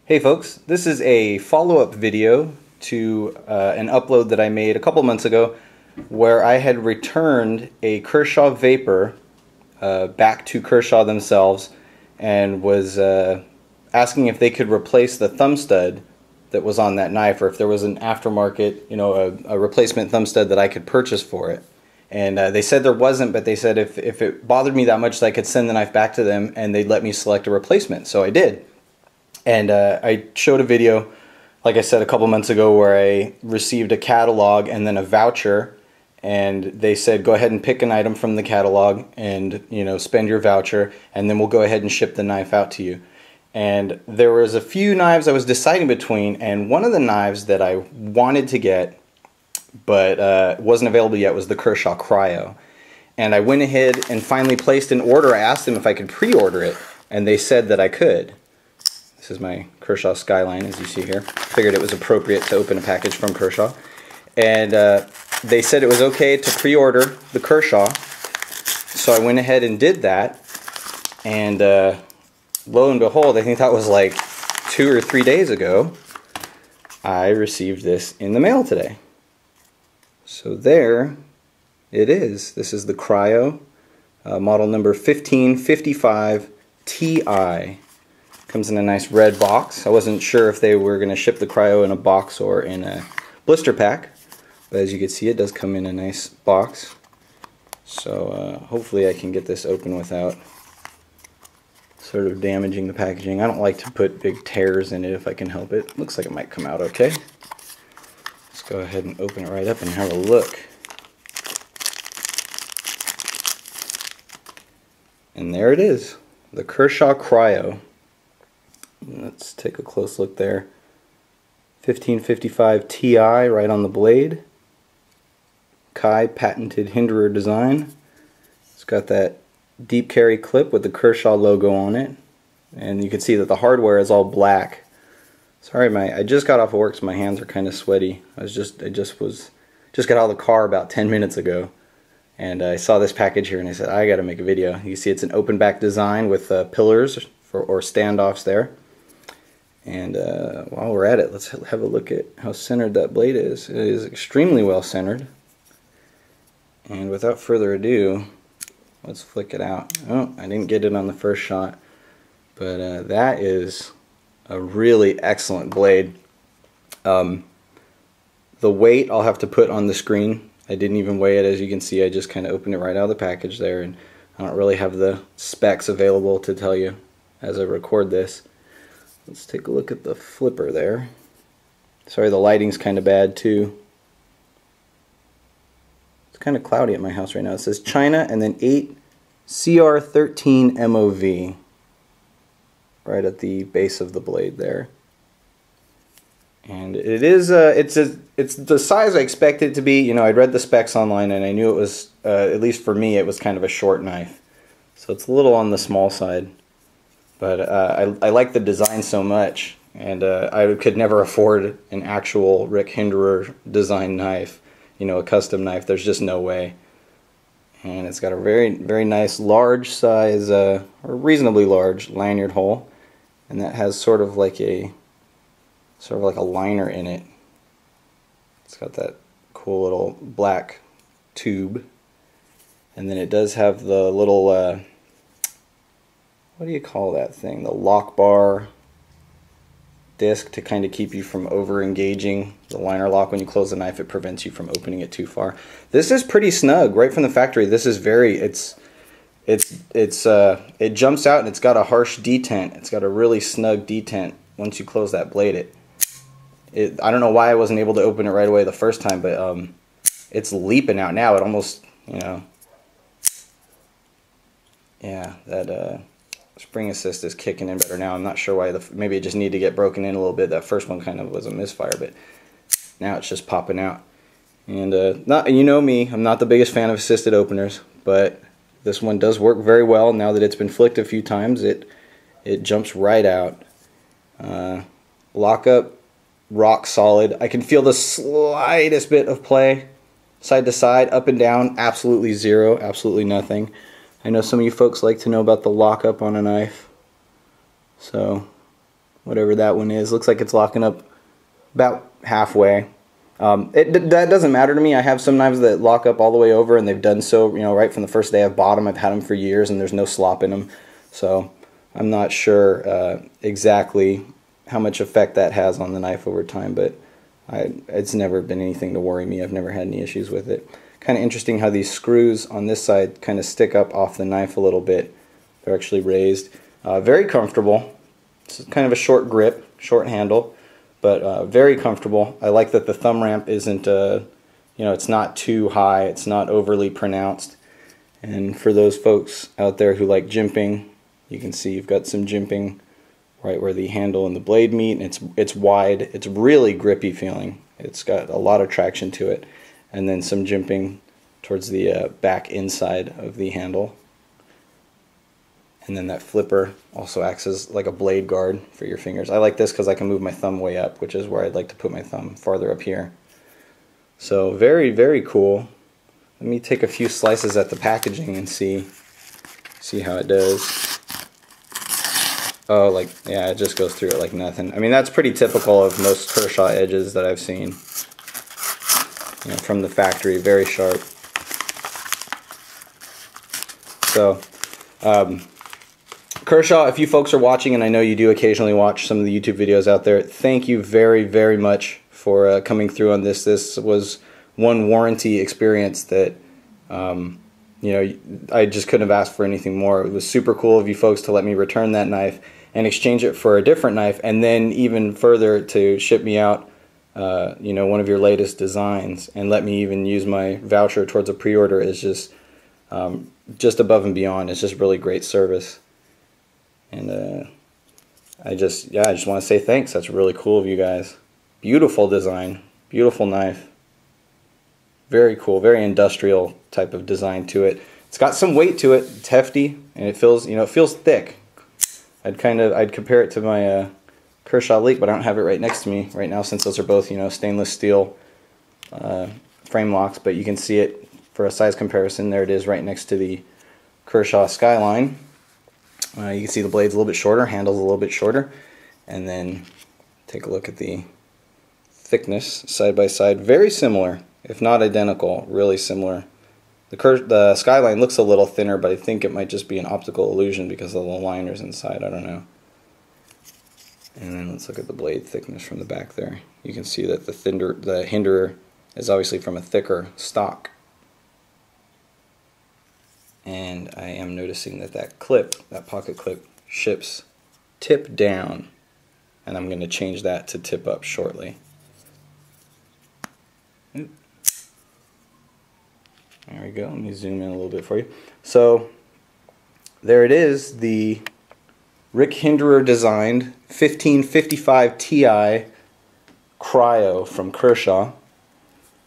Hey folks, this is a follow-up video to an upload that I made a couple months ago where I had returned a Kershaw Vapor back to Kershaw themselves and was asking if they could replace the thumb stud that was on that knife, or if there was an aftermarket, a replacement thumb stud that I could purchase for it. And they said there wasn't, but they said if it bothered me that much that I could send the knife back to them and they'd let me select a replacement. So I did. And I showed a video, like I said, a couple months ago where I received a catalog and then a voucher, and they said go ahead and pick an item from the catalog and spend your voucher, and then we'll go ahead and ship the knife out to you. And there was a few knives I was deciding between, and one of the knives that I wanted to get but wasn't available yet was the Kershaw Cryo. And I went ahead and finally placed an order. I asked them if I could pre-order it, and they said that I could. This is my Kershaw Skyline, as you see here. Figured it was appropriate to open a package from Kershaw. And they said it was okay to pre-order the Kershaw. So I went ahead and did that. And lo and behold, I think that was like 2 or 3 days ago, I received this in the mail today. So there it is. This is the Cryo, model number 1555 Ti. Comes in a nice red box. I wasn't sure if they were going to ship the Cryo in a box or in a blister pack, but as you can see, it does come in a nice box. So hopefully I can get this open without sort of damaging the packaging. I don't like to put big tears in it if I can help it. Looks like it might come out okay. Let's go ahead and open it right up and have a look. And there it is, the Kershaw Cryo. Let's take a close look there. 1555 Ti right on the blade. Kai patented Hinderer design. It's got that deep carry clip with the Kershaw logo on it. And you can see that the hardware is all black. Sorry, I just got off of work, so my hands are kind of sweaty. I just got out of the car about 10 minutes ago. And I saw this package here and I said, I gotta make a video. You see it's an open back design with pillars or standoffs there. And while we're at it, let's have a look at how centered that blade is. It is extremely well centered. And without further ado, let's flick it out. Oh, I didn't get it on the first shot. But that is a really excellent blade. The weight I'll have to put on the screen. I didn't even weigh it, as you can see. I just kind of opened it right out of the package there. And I don't really have the specs available to tell you as I record this. Let's take a look at the flipper there. Sorry, the lighting's kind of bad too. It's kind of cloudy at my house right now. It says China and then 8 CR13 MOV right at the base of the blade there. And it is it's the size I expected it to be. I'd read the specs online and I knew it was at least for me it was kind of a short knife. So it's a little on the small side. But I like the design so much, and I could never afford an actual Rick Hinderer design knife, a custom knife. There's just no way. And it's got a very, very nice large size, or reasonably large lanyard hole, and that has sort of like a liner in it. It's got that cool little black tube, and then it does have the little what do you call that thing? The lock bar disc to kind of keep you from over engaging the liner lock. When you close the knife, it prevents you from opening it too far. This is pretty snug right from the factory. This is very it jumps out and it's got a harsh detent. It's got a really snug detent once you close that blade. I don't know why I wasn't able to open it right away the first time, but it's leaping out now. It almost yeah, that spring assist is kicking in better now. I'm not sure why. Maybe it just needed to get broken in a little bit. That first one kind of was a misfire, but now it's just popping out. And you know me, I'm not the biggest fan of assisted openers, but this one does work very well. Now that it's been flicked a few times, it jumps right out. Lockup, rock solid. I can feel the slightest bit of play, side to side, up and down. Absolutely zero, absolutely nothing. I know some of you folks like to know about the lockup on a knife. So whatever that one is. Looks like it's locking up about halfway. That doesn't matter to me. I have some knives that lock up all the way over, and they've done so, right from the first day I've bought them. I've had them for years, and there's no slop in them. So I'm not sure exactly how much effect that has on the knife over time, but it's never been anything to worry me. I've never had any issues with it. Kind of interesting how these screws on this side kind of stick up off the knife a little bit. They're actually raised. Very comfortable. It's kind of a short grip, short handle, but very comfortable. I like that the thumb ramp isn't, it's not too high. It's not overly pronounced. And for those folks out there who like jimping, you can see you've got some jimping right where the handle and the blade meet, and it's wide. It's really grippy feeling. It's got a lot of traction to it. And then some jimping towards the back inside of the handle. And then that flipper also acts as like a blade guard for your fingers. I like this because I can move my thumb way up, which is where I'd like to put my thumb, farther up here. So very, very cool. Let me take a few slices at the packaging and see how it does. Oh, yeah, it just goes through it like nothing. I mean, that's pretty typical of most Kershaw edges that I've seen. From the factory, very sharp. So, Kershaw, if you folks are watching, and I know you do occasionally watch some of the YouTube videos out there, thank you very, very much for coming through on this. This was one warranty experience that, I just couldn't have asked for anything more. It was super cool of you folks to let me return that knife and exchange it for a different knife, and then even further to ship me out one of your latest designs and let me even use my voucher towards a pre-order is just above and beyond. It's just really great service. And I just want to say thanks. That's really cool of you guys. Beautiful design, beautiful knife. Very cool, very industrial type of design to it. It's got some weight to it. It's hefty, and it feels, it feels thick. I'd compare it to my Kershaw Leak, but I don't have it right next to me right now since those are both, stainless steel frame locks. But you can see it for a size comparison. There it is right next to the Kershaw Skyline. You can see the blade's a little bit shorter, handle's a little bit shorter, and then take a look at the thickness side by side. Very similar, if not identical, really similar. The Skyline looks a little thinner, but I think it might just be an optical illusion because of the liners inside. I don't know. And then let's look at the blade thickness from the back there. You can see that the Hinderer is obviously from a thicker stock. And I am noticing that clip, that pocket clip, ships tip down. And I'm going to change that to tip up shortly. Oop. There we go. Let me zoom in a little bit for you. So there it is, the Rick Hinderer designed 1555 Ti Cryo from Kershaw.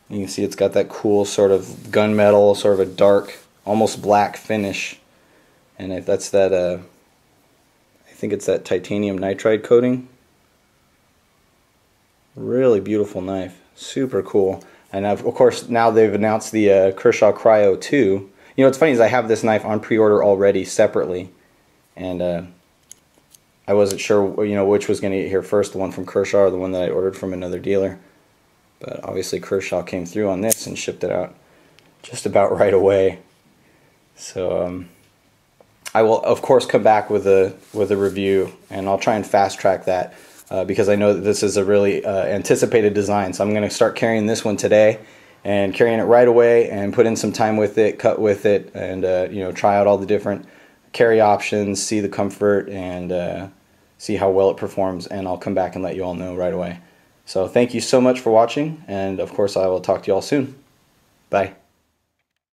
You can see it's got that cool sort of gunmetal, sort of a dark, almost black finish. And that's that, I think it's that titanium nitride coating. Really beautiful knife. Super cool. And of course, now they've announced the Kershaw Cryo 2. What's funny is I have this knife on pre-order already separately. And I wasn't sure, which was going to get here first, the one from Kershaw or the one that I ordered from another dealer. But obviously Kershaw came through on this and shipped it out just about right away. So I will, of course, come back with a review, and I'll try and fast track that because I know that this is a really anticipated design. So I'm going to start carrying this one today and carrying it right away and put in some time with it, cut with it, and try out all the different carry options, see the comfort, and see how well it performs, and I'll come back and let you all know right away. So thank you so much for watching, and of course I will talk to you all soon. Bye.